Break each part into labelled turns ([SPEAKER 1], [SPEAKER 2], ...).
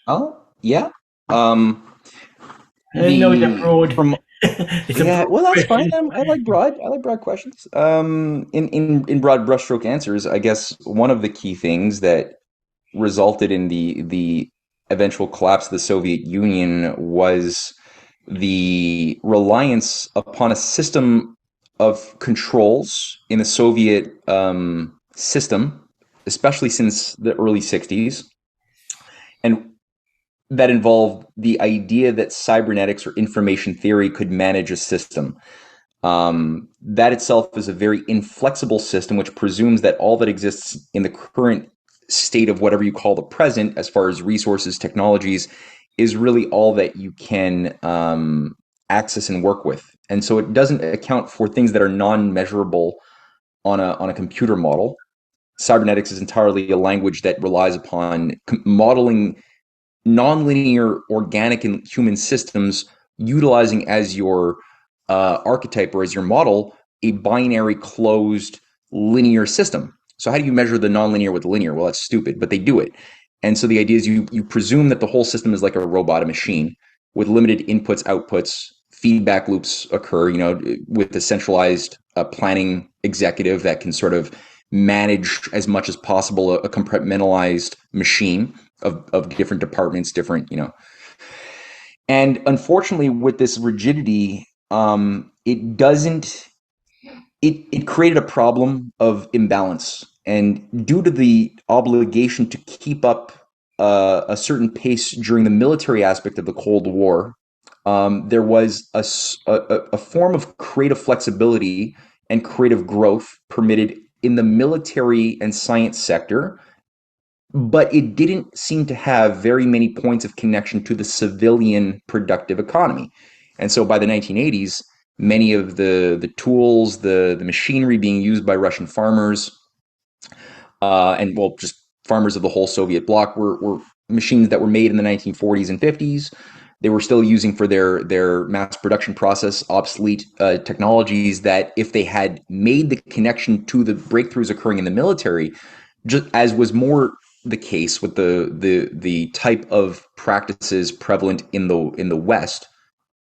[SPEAKER 1] Oh, yeah. Um,
[SPEAKER 2] I know it's a
[SPEAKER 1] the
[SPEAKER 2] broad,
[SPEAKER 1] from
[SPEAKER 2] it's a
[SPEAKER 1] Yeah,
[SPEAKER 2] broad
[SPEAKER 1] well, that's fine.
[SPEAKER 2] question.
[SPEAKER 1] I like broad questions. In broad brushstroke answers, I guess one of the key things that resulted in the eventual collapse of the Soviet Union was the reliance upon a system of controls in the Soviet system, especially since the early 60s, and that involved the idea that cybernetics or information theory could manage a system. That itself is a very inflexible system, which presumes that all that exists in the current state of whatever you call the present, as far as resources, technologies, is really all that you can access and work with. And so it doesn't account for things that are non-measurable on a computer model. Cybernetics is entirely a language that relies upon modeling nonlinear organic and human systems, utilizing as your archetype or as your model a binary closed linear system. So how do you measure the nonlinear with the linear? Well, that's stupid, but they do it. And so the idea is you presume that the whole system is like a robot, a machine, with limited inputs, outputs, feedback loops occur, with a centralized planning executive that can sort of manage as much as possible a compartmentalized machine of different departments, different. And unfortunately, with this rigidity, it doesn't it created a problem of imbalance. And due to the obligation to keep up a certain pace during the military aspect of the Cold War, there was a form of creative flexibility and creative growth permitted in the military and science sector, but it didn't seem to have very many points of connection to the civilian productive economy. And so by the 1980s, many of the tools, the machinery being used by Russian farmers, and well, just farmers of the whole Soviet bloc were machines that were made in the 1940s and 50s. They were still using for their mass production process obsolete technologies that, if they had made the connection to the breakthroughs occurring in the military, just as was more the case with the type of practices prevalent in the West,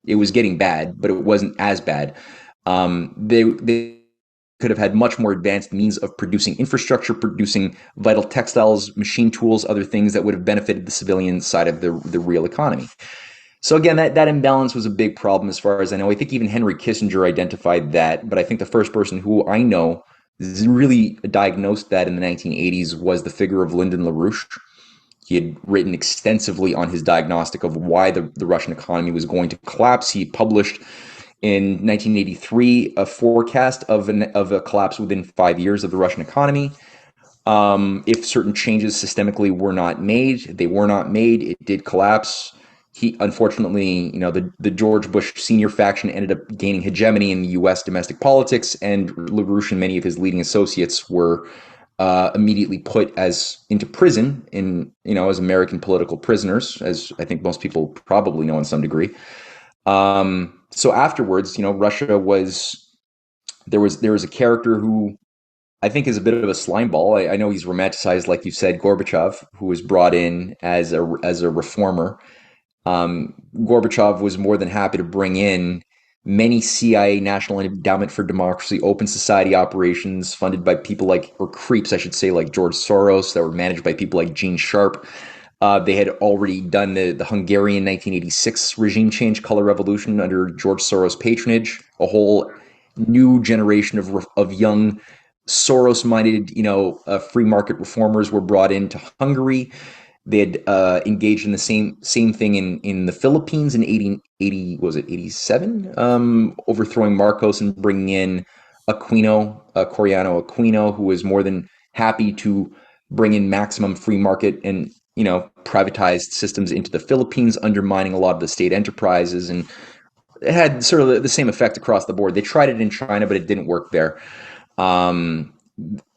[SPEAKER 1] it was getting bad, but it wasn't as bad. They could have had much more advanced means of producing infrastructure, producing vital textiles, machine tools, other things that would have benefited the civilian side of the real economy. So again, that imbalance was a big problem as far as I know. I think even Henry Kissinger identified that, but I think the first person who I know really diagnosed that in the 1980s was the figure of Lyndon LaRouche. He had written extensively on his diagnostic of why the Russian economy was going to collapse. He published in 1983 a forecast of a collapse within 5 years of the Russian economy. If certain changes systemically were not made, they were not made. It did collapse. He unfortunately, the George Bush senior faction ended up gaining hegemony in the U.S. domestic politics, and LaRouche and many of his leading associates were immediately put as into prison as American political prisoners, as I think most people probably know in some degree. So afterwards, Russia was there was a character who I think is a bit of a slime ball. I know he's romanticized, like you said, Gorbachev, who was brought in as a reformer. Gorbachev was more than happy to bring in many CIA National Endowment for Democracy open society operations funded by people like, or creeps, I should say, like George Soros, that were managed by people like Gene Sharp. They had already done the Hungarian 1986 regime change, color revolution under George Soros patronage. A whole new generation of young Soros-minded, free market reformers were brought into Hungary. They had engaged in the same thing in the Philippines in 80 was it 87? Overthrowing Marcos and bringing in Aquino, Coriano Aquino, who was more than happy to bring in maximum free market and privatized systems into the Philippines, undermining a lot of the state enterprises, and it had sort of the same effect across the board. They tried it in China, but it didn't work there. Um,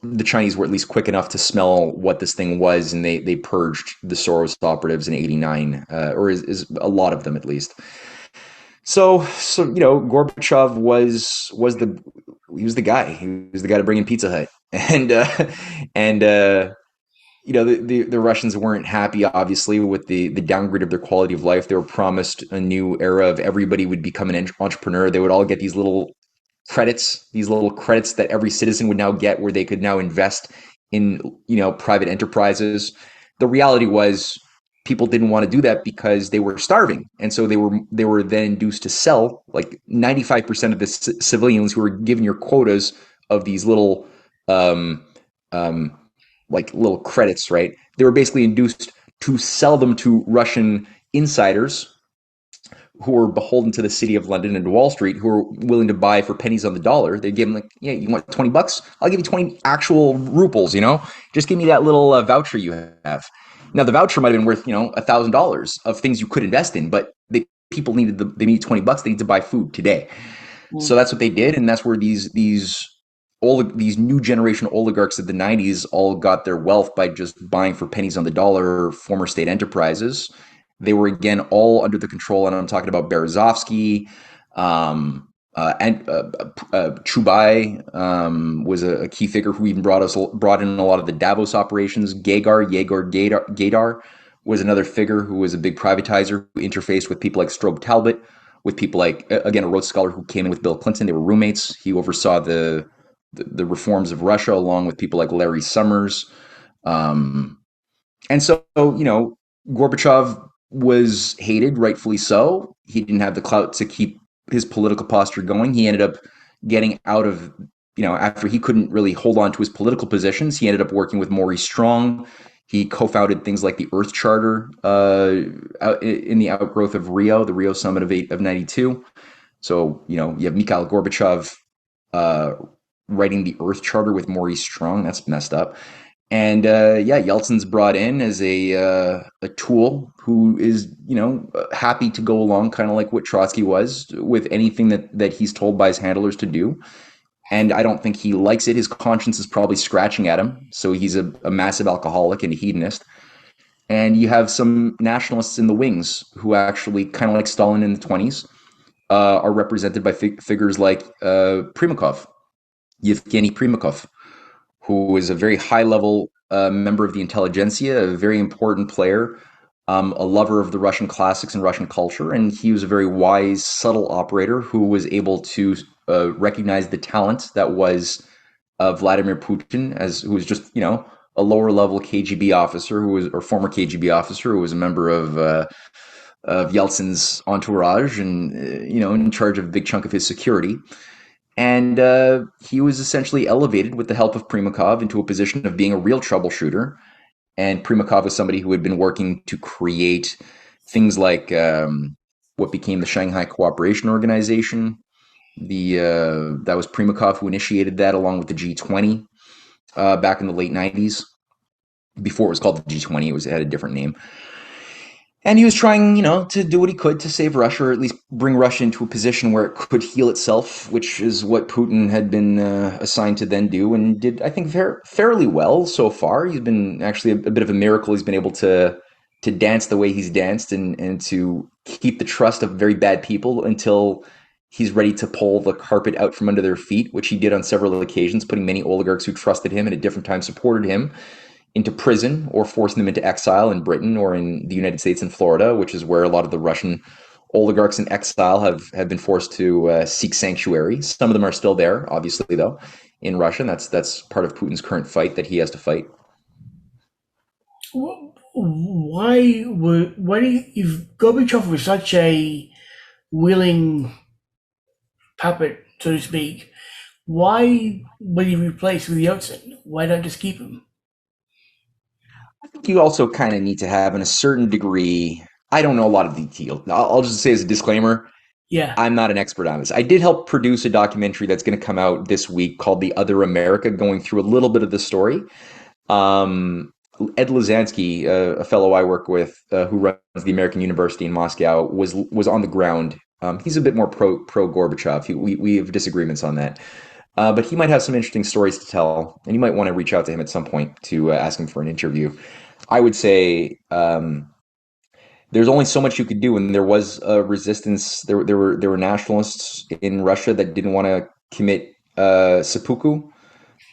[SPEAKER 1] the Chinese were at least quick enough to smell what this thing was, and they purged the Soros operatives in '89, or is a lot of them at least. So Gorbachev was the he was the guy. He was the guy to bring in Pizza Hut, and the Russians weren't happy, obviously, with the downgrade of their quality of life. They were promised a new era of everybody would become an entrepreneur. They would all get these little credits that every citizen would now get, where they could now invest in private enterprises. The reality was people didn't want to do that because they were starving, and so they were then induced to sell. Like 95% of the civilians who were given your quotas of these um, um, little credits, right? They were basically induced to sell them to Russian insiders who were beholden to the city of London and Wall Street, who were willing to buy for pennies on the dollar. They gave them like, yeah, you want $20? I'll give you 20 actual rubles. Just give me that little voucher you have. Now the voucher might have been worth $1,000 of things you could invest in, but people they needed $20. They need to buy food today. So that's what they did, and that's where these new generation oligarchs of the 90s all got their wealth by just buying for pennies on the dollar former state enterprises. They were again all under the control, and I'm talking about Berezovsky, and Chubai was a key figure who even brought in a lot of the Davos operations. Gaydar was another figure who was a big privatizer who interfaced with people like Strobe Talbot, with people like, again, a Rhodes Scholar who came in with Bill Clinton. They were roommates. He oversaw the reforms of Russia along with people like Larry Summers. And so, Gorbachev was hated, rightfully so. He didn't have the clout to keep his political posture going. He ended up getting out of, after he couldn't really hold on to his political positions, he ended up working with Maurice Strong. He co-founded things like the Earth Charter in the outgrowth of Rio, the Rio Summit of 92. So, you have Mikhail Gorbachev writing the Earth Charter with Maurice Strong. That's messed up. And Yeltsin's brought in as a tool who is happy to go along, kind of like what Trotsky was, with anything that he's told by his handlers to do. And I don't think he likes it. His conscience is probably scratching at him. So he's a massive alcoholic and a hedonist. And you have some nationalists in the wings who actually, kind of like Stalin in the 20s, are represented by figures like Primakov, Yevgeny Primakov, who is a very high-level member of the intelligentsia, a very important player, a lover of the Russian classics and Russian culture, and he was a very wise, subtle operator who was able to recognize the talent that was Vladimir Putin, who was just a lower-level KGB officer or former KGB officer who was a member of Yeltsin's entourage and in charge of a big chunk of his security. And he was essentially elevated with the help of Primakov into a position of being a real troubleshooter. And Primakov was somebody who had been working to create things like what became the Shanghai Cooperation Organization. That was Primakov who initiated that, along with the G20 back in the late 90s. Before it was called the G20, it had a different name. And he was trying, to do what he could to save Russia, or at least bring Russia into a position where it could heal itself, which is what Putin had been assigned to then do, and did, I think, fairly well so far. He's been actually a bit of a miracle. He's been able to dance the way he's danced and to keep the trust of very bad people until he's ready to pull the carpet out from under their feet, which he did on several occasions, putting many oligarchs who trusted him and at different times supported him into prison, or forcing them into exile in Britain or in the United States and Florida, which is where a lot of the Russian oligarchs in exile have been forced to seek sanctuary. Some of them are still there, obviously, though, in Russia. And that's part of Putin's current fight that he has to fight.
[SPEAKER 2] If Gorbachev was such a willing puppet, so to speak, why would he replace with Yeltsin? Why not just keep him?
[SPEAKER 1] I think you also kind of need to have, in a certain degree, I don't know a lot of detail. I'll just say as a disclaimer,
[SPEAKER 2] Yeah.
[SPEAKER 1] I'm not an expert on this. I did help produce a documentary that's going to come out this week called The Other America, going through a little bit of the story. Ed Lazansky, a fellow I work with, who runs the American University in Moscow, was on the ground. He's a bit more pro Gorbachev. We have disagreements on that. But he might have some interesting stories to tell, and you might want to reach out to him at some point to ask him for an interview. I would say there's only so much you could do, and there was a resistance. There were nationalists in Russia that didn't want to commit seppuku,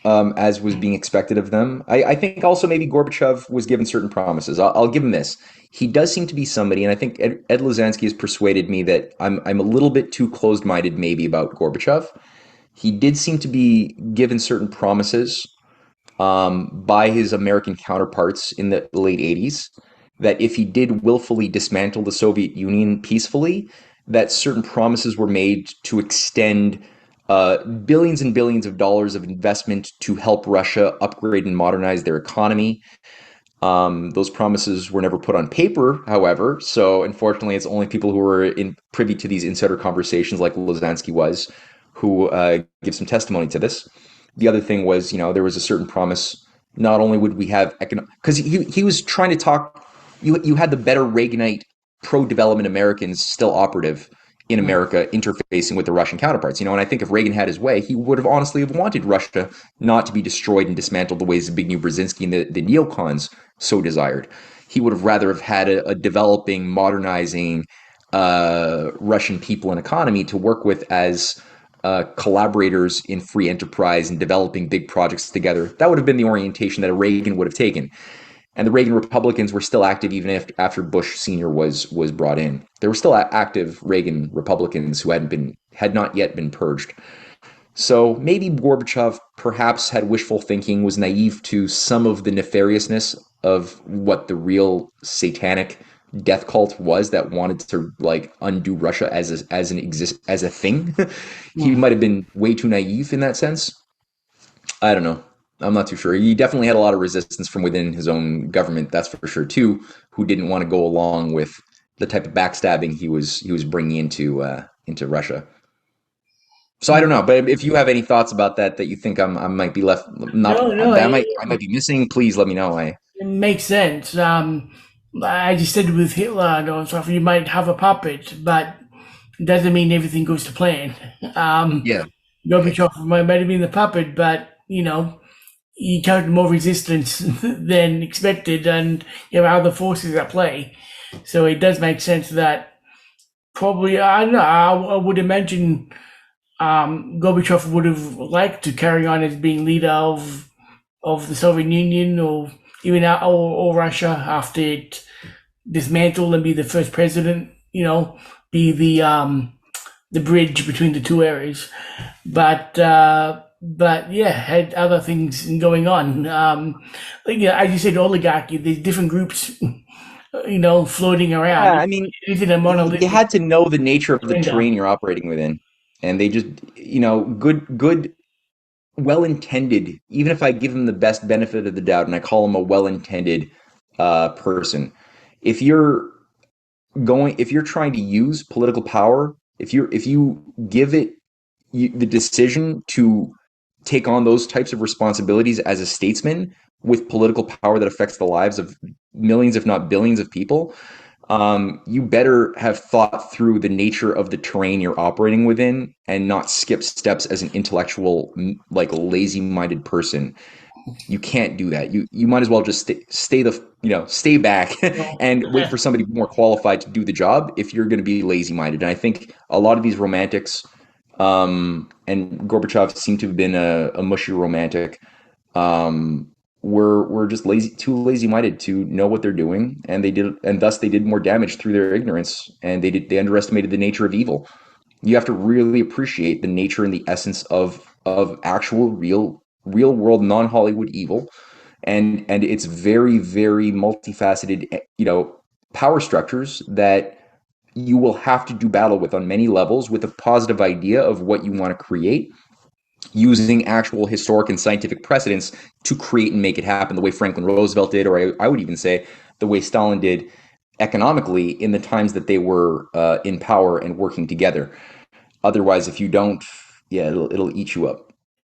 [SPEAKER 1] as was being expected of them. I think also maybe Gorbachev was given certain promises. I'll give him this. He does seem to be somebody, and I think Ed Lozansky has persuaded me that I'm a little bit too closed-minded maybe about Gorbachev. He did seem to be given certain promises by his American counterparts in the late 80s that if he did willfully dismantle the Soviet Union peacefully, that certain promises were made to extend billions and billions of dollars of investment to help Russia upgrade and modernize their economy. Those promises were never put on paper, however, so unfortunately, it's only people who were privy to these insider conversations, like Lozansky was, who give some testimony to this. The other thing was, there was a certain promise. Not only would we have economic, because he was trying to talk. You had the better Reaganite pro-development Americans still operative in America interfacing with the Russian counterparts. And I think if Reagan had his way, he would have honestly have wanted Russia not to be destroyed and dismantled the ways Zbigniew Brzezinski and the neocons so desired. He would have rather have had a developing, modernizing Russian people and economy to work with as collaborators in free enterprise and developing big projects together. That would have been the orientation that a Reagan would have taken. And the Reagan Republicans were still active even after Bush Sr. was brought in. There were still active Reagan Republicans who had not yet been purged. So maybe Gorbachev perhaps had wishful thinking, was naive to some of the nefariousness of what the real satanic death cult was that wanted to undo Russia as a thing. He might have been way too naive in that sense. I don't know. I'm not too sure. He definitely had a lot of resistance from within his own government, that's for sure too, who didn't want to go along with the type of backstabbing he was bringing into Russia. So I don't know, but if you have any thoughts about that you think I might be left not
[SPEAKER 2] No, no,
[SPEAKER 1] that I might be missing, please let me know.
[SPEAKER 2] it makes sense. As you said with Hitler and all stuff, you might have a puppet, but it doesn't mean everything goes to plan.
[SPEAKER 1] Yeah.
[SPEAKER 2] Gorbachev might have been the puppet, but he encountered more resistance than expected, and other forces at play. So it does make sense that probably I don't know. I would imagine Gorbachev would have liked to carry on as being leader of the Soviet Union or even or Russia after it dismantled and be the first president. Be the bridge between the two areas, but yeah, had other things going on. As you said, oligarchy. There's different groups, floating
[SPEAKER 1] Yeah,
[SPEAKER 2] around.
[SPEAKER 1] I mean,
[SPEAKER 2] Is it a
[SPEAKER 1] you
[SPEAKER 2] monolithic
[SPEAKER 1] had to know the nature of the
[SPEAKER 2] agenda?
[SPEAKER 1] terrain you're operating within, and they just, good, well-intended. Even if I give them the best benefit of the doubt, and I call them a well-intended person, if you're if you're trying to use political power, if you give it the decision to take on those types of responsibilities as a statesman with political power that affects the lives of millions, if not billions, of people, you better have thought through the nature of the terrain you're operating within and not skip steps as an intellectual, lazy-minded person. You can't do that. You might as well just stay back and wait for somebody more qualified to do the job if you're going to be lazy-minded. And I think a lot of these romantics, and Gorbachev seemed to have been a mushy romantic, were just too lazy-minded to know what they're doing, and thus they did more damage through their ignorance, and they underestimated the nature of evil. You have to really appreciate the nature and the essence of actual real world non-Hollywood evil, and it's very, very multifaceted, power structures that you will have to do battle with on many levels with a positive idea of what you want to create, using actual historic and scientific precedents to create and make it happen the way Franklin Roosevelt did, or I would even say the way Stalin did economically in the times that they were in power and working together. Otherwise, if you don't, yeah, it'll eat you up.